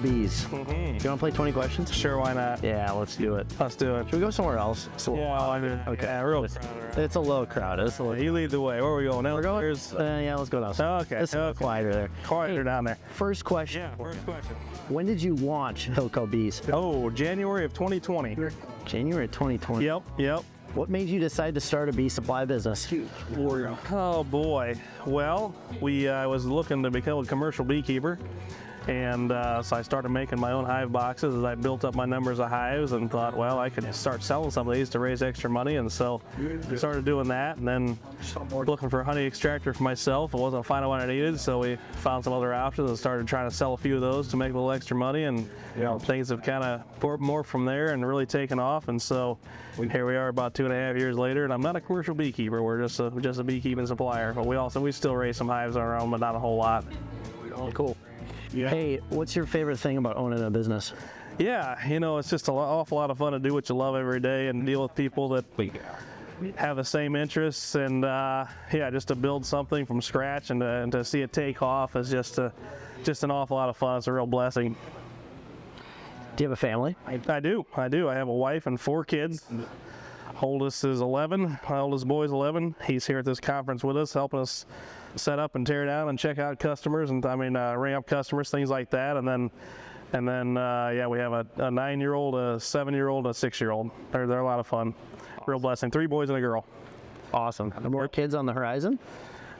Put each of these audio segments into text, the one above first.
bees. Do you want to play 20 questions? Sure, why not? Yeah, let's do it. Let's do it. Should we go somewhere else? Okay. Yeah, real. It's a low crowd. You lead the way. Where are we going? We're going. Yeah, let's go down. Okay. It's quieter there. Quieter down there. First question. Yeah, first question. When did you launch HillCo Bees? Oh, January of 2020. January 2020. Yep. What made you decide to start a bee supply business? Oh boy. Well, I was looking to become a commercial beekeeper. And so I started making my own hive boxes as I built up my numbers of hives and thought, well, I could start selling some of these to raise extra money. And so I started doing that, and then looking for a honey extractor for myself. I wasn't finding what I needed, so we found some other options and started trying to sell a few of those to make a little extra money. And things have kind of morphed from there and really taken off. And so here we are about 2.5 years later, and I'm not a commercial beekeeper. We're just a beekeeping supplier. But we still raise some hives on our own, but not a whole lot. Cool. Yeah. Hey, what's your favorite thing about owning a business? Yeah, it's just an awful lot of fun to do what you love every day and deal with people that have the same interests, and just to build something from scratch and to see it take off is just an awful lot of fun. It's a real blessing. Do you have a family? I do. I have a wife and 4 kids. Oldest is 11. My oldest boy's 11. He's here at this conference with us, helping us set up and tear down and check out customers, and ring up customers, things like that. And then we have a 9-year-old, a 7-year-old, and a 6-year-old. They're a lot of fun. Real blessing. 3 boys and a girl. Awesome. More kids on the horizon?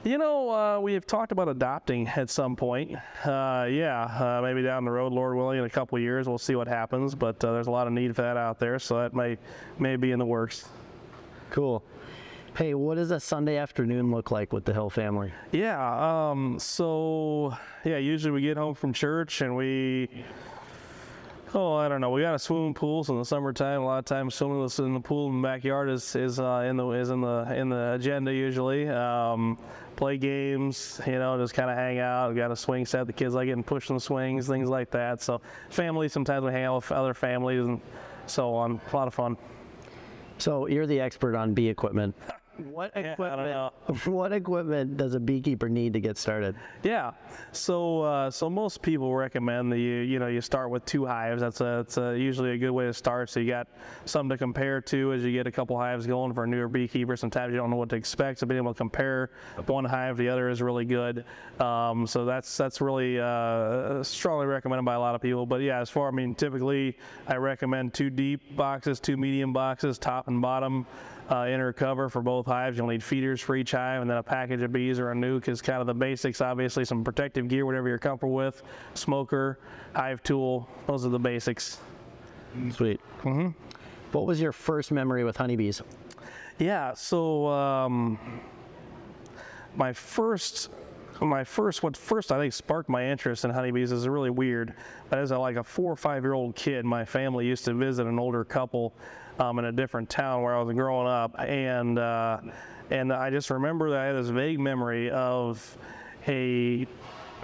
We have talked about adopting at some point. Maybe down the road, Lord willing, in a couple of years, we'll see what happens. But there's a lot of need for that out there, so that may be in the works. Cool. Hey, what does a Sunday afternoon look like with the Hill family? Usually we get home from church and we got a swimming pool, so in the summertime, a lot of times swimming in the pool in the backyard is in the agenda usually. Play games, just kind of hang out. We got a swing set. The kids like getting pushed in the swings, things like that. So family, sometimes we hang out with other families and so on. A lot of fun. So you're the expert on bee equipment. What equipment does a beekeeper need to get started? Yeah, so most people recommend that you start with 2 hives. That's usually a good way to start. So you got something to compare to as you get a couple hives going. For a newer beekeeper, sometimes you don't know what to expect. So being able to compare one hive to the other is really good. So that's really strongly recommended by a lot of people. But yeah, typically I recommend 2 deep boxes, 2 medium boxes, top and bottom. Inner cover for both hives. You'll need feeders for each hive, and then a package of bees or a nuke is kind of the basics. Obviously, some protective gear, whatever you're comfortable with, smoker, hive tool. Those are the basics. Sweet. Mm-hmm. What was your first memory with honeybees? Yeah, so what first I think sparked my interest in honeybees is really weird. But as a 4 or 5-year-old kid, my family used to visit an older couple in a different town where I was growing up, and I just remember that I had this vague memory of a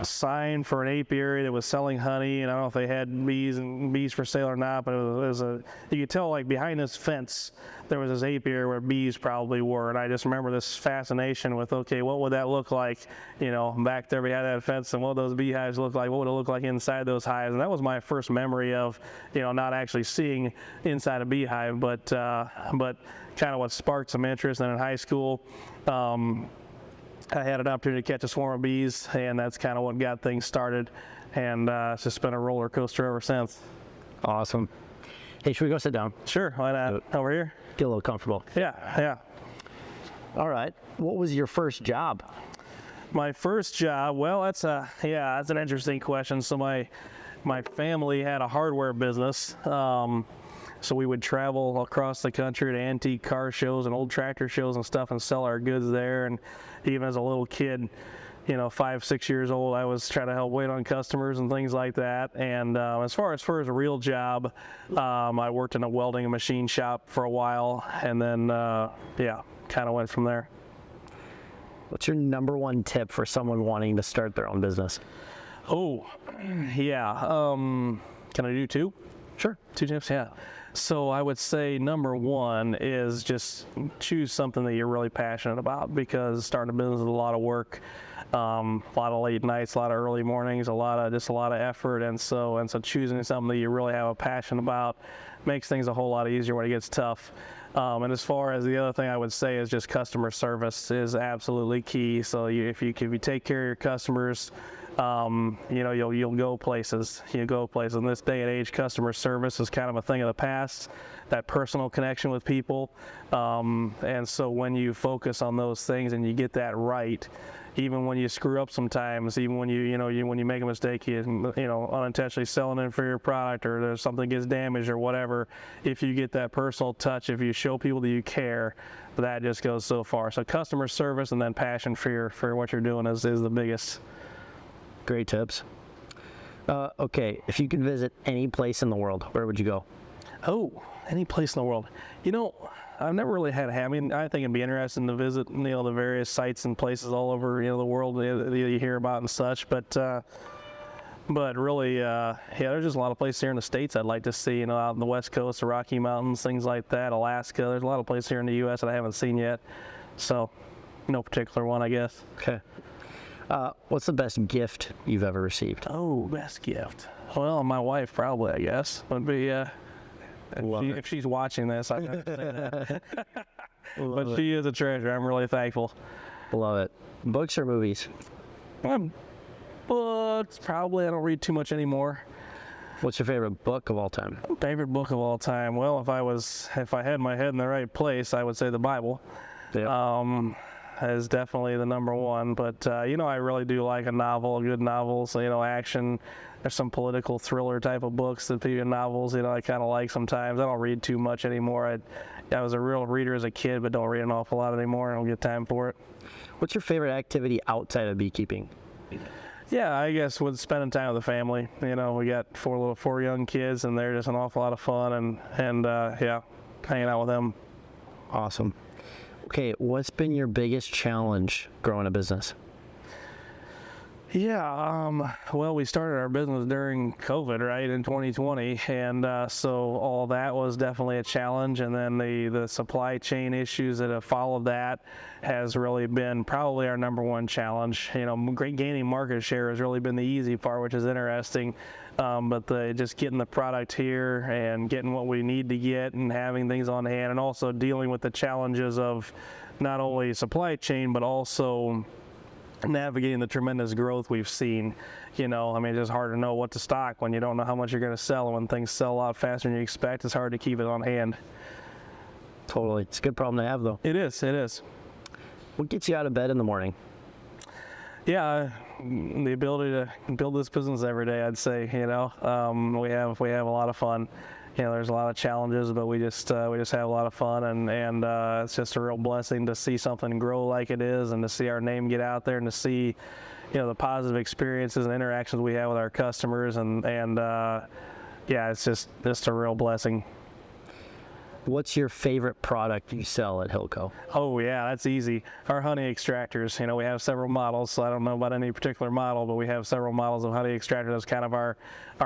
sign for an apiary that was selling honey, and I don't know if they had bees for sale or not, but you could tell behind this fence there was this apiary where bees probably were, and I just remember this fascination with, okay, what would that look like, back there behind that fence, and what would those beehives look like, what would it look like inside those hives? And that was my first memory of, not actually seeing inside a beehive, but kind of what sparked some interest. And in high school, I had an opportunity to catch a swarm of bees, and that's kind of what got things started, and it's just been a roller coaster ever since. Awesome. Hey, should we go sit down? Sure, why not? Over here? Get a little comfortable. Yeah. All right. What was your first job? My first job, well, that's an interesting question. So my family had a hardware business. So we would travel across the country to antique car shows and old tractor shows and stuff and sell our goods there. And even as a little kid, 5, 6 years old, I was trying to help wait on customers and things like that. And as far as a real job, I worked in a welding and machine shop for a while, and then kind of went from there. What's your number 1 tip for someone wanting to start their own business? Oh, yeah. Can I do 2? Sure. 2 tips, yeah. So I would say number 1 is just choose something that you're really passionate about, because starting a business is a lot of work. A lot of late nights, a lot of early mornings, just a lot of effort, and so choosing something that you really have a passion about makes things a whole lot easier when it gets tough. And as far as the other thing I would say is just customer service is absolutely key. So if you take care of your customers, you'll go places. You go places. In this day and age, customer service is kind of a thing of the past. That personal connection with people, and so when you focus on those things and you get that right, even when you screw up sometimes, even when when you make a mistake, you unintentionally sell an inferior product or there's something gets damaged or whatever, if you get that personal touch, if you show people that you care, that just goes so far. So customer service and then passion for what you're doing is the biggest. Great tips. Okay, if you could visit any place in the world, where would you go? Oh, any place in the world. I've never really had. I mean, I think it'd be interesting to visit, the various sites and places all over, the world that you hear about and such. But really, there's just a lot of places here in the States I'd like to see. Out in the West Coast, the Rocky Mountains, things like that. Alaska. There's a lot of places here in the U.S. that I haven't seen yet. So, no particular one, I guess. Okay. What's the best gift you've ever received? Oh, best gift. Well, my wife probably, I guess, would be. If she's watching this, I have to say that. But she is a treasure. I'm really thankful. Love it. Books or movies? Books, probably. I don't read too much anymore. What's your favorite book of all time? Favorite book of all time? Well, if I had my head in the right place, I would say the Bible. Yep. Is definitely the number one. But I really do like a good novel. So action. There's some political thriller type of books novels, I kind of like sometimes. I don't read too much anymore. I was a real reader as a kid, but don't read an awful lot anymore. I don't get time for it. What's your favorite activity outside of beekeeping? Yeah, I guess with spending time with the family. We got four young kids, and they're just an awful lot of fun, and hanging out with them. Awesome. Okay, what's been your biggest challenge growing a business? Yeah, well, we started our business during COVID, right, in 2020, and so all that was definitely a challenge, and then the supply chain issues that have followed that has really been probably our number one challenge. Gaining market share has really been the easy part, which is interesting, but just getting the product here and getting what we need to get and having things on hand, and also dealing with the challenges of not only supply chain, but also navigating the tremendous growth we've seen. It's just hard to know what to stock when you don't know how much you're going to sell. And when things sell a lot faster than you expect, it's hard to keep it on hand. Totally. It's a good problem to have, though. It is. What gets you out of bed in the morning? Yeah, the ability to build this business every day, I'd say. We have a lot of fun. There's a lot of challenges, but we just have a lot of fun, and it's just a real blessing to see something grow like it is, and to see our name get out there, and to see, the positive experiences and interactions we have with our customers, and it's just a real blessing. What's your favorite product you sell at HillCo? Oh yeah, that's easy. Our honey extractors. We have several models, so I don't know about any particular model, but we have several models of honey extractors. That's kind of our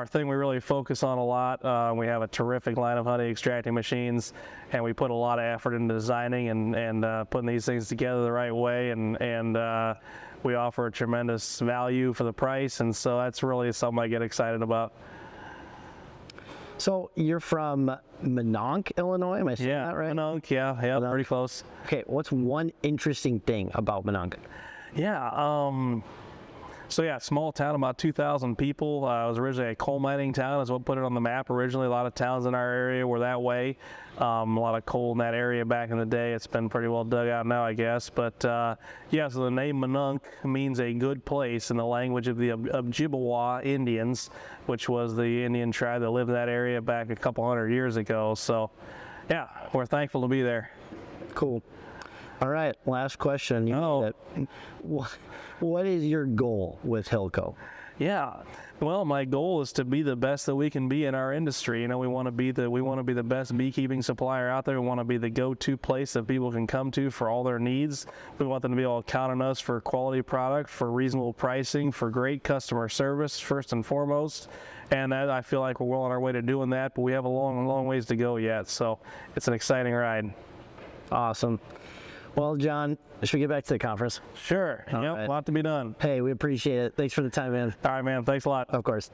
thing we really focus on a lot. We have a terrific line of honey extracting machines, and we put a lot of effort into designing and putting these things together the right way, and we offer a tremendous value for the price, and so that's really something I get excited about. So you're from Minonk, Illinois, am I saying that right? Minonk, yeah, Minonk. Pretty close. Okay, what's one interesting thing about Minonk? Yeah, small town, about 2,000 people. It was originally a coal mining town, is what put it on the map originally. A lot of towns in our area were that way. A lot of coal in that area back in the day. It's been pretty well dug out now, I guess. But so the name Minonk means a good place in the language of the Ojibwa Indians, which was the Indian tribe that lived in that area back a couple hundred years ago. So, yeah, we're thankful to be there. Cool. All right, last question. What is your goal with HillCo? Yeah, well, my goal is to be the best that we can be in our industry. We want to be the best beekeeping supplier out there. We want to be the go-to place that people can come to for all their needs. We want them to be able to count on us for quality product, for reasonable pricing, for great customer service first and foremost. And I feel like we're well on our way to doing that, but we have a long ways to go yet. So it's an exciting ride. Awesome. Well, John, should we get back to the conference? Sure. Yep. right. A lot to be done. Hey, we appreciate it. Thanks for the time, man. All right, man. Thanks a lot. Of course.